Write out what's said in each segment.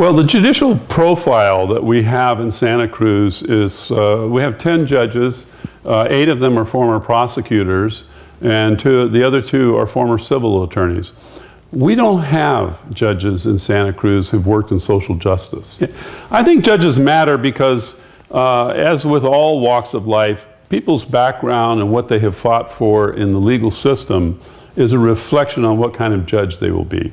Well, the judicial profile that we have in Santa Cruz is we have 10 judges, 8 of them are former prosecutors, and the other 2 are former civil attorneys. We don't have judges in Santa Cruz who've worked in social justice. I think judges matter because, as with all walks of life, people's background and what they have fought for in the legal system is a reflection on what kind of judge they will be.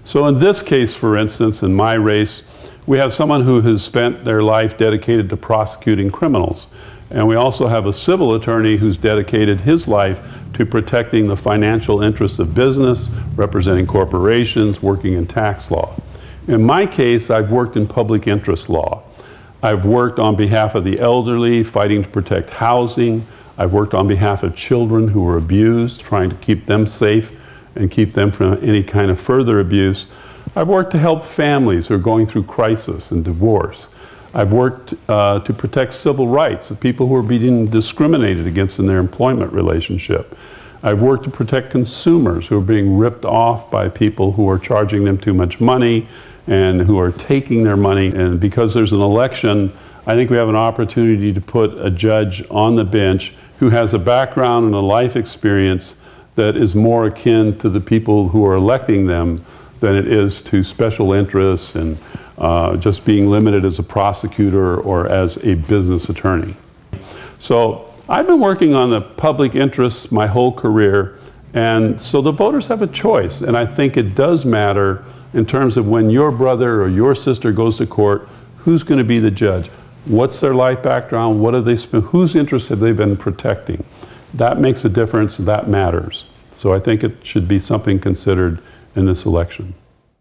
So in this case, for instance, in my race, we have someone who has spent their life dedicated to prosecuting criminals. And we also have a civil attorney who's dedicated his life to protecting the financial interests of business, representing corporations, working in tax law. In my case, I've worked in public interest law. I've worked on behalf of the elderly, fighting to protect housing. I've worked on behalf of children who were abused, trying to keep them safe and keep them from any kind of further abuse. I've worked to help families who are going through crisis and divorce. I've worked to protect civil rights of people who are being discriminated against in their employment relationship. I've worked to protect consumers who are being ripped off by people who are charging them too much money and who are taking their money. And because there's an election, I think we have an opportunity to put a judge on the bench who has a background and a life experience that is more akin to the people who are electing them than it is to special interests and just being limited as a prosecutor or as a business attorney. So I've been working on the public interests my whole career, and so the voters have a choice, and I think it does matter in terms of when your brother or your sister goes to court, who's going to be the judge? What's their life background? What have they spent? Whose interests have they been protecting? That makes a difference. That matters. So I think it should be something considered in this election.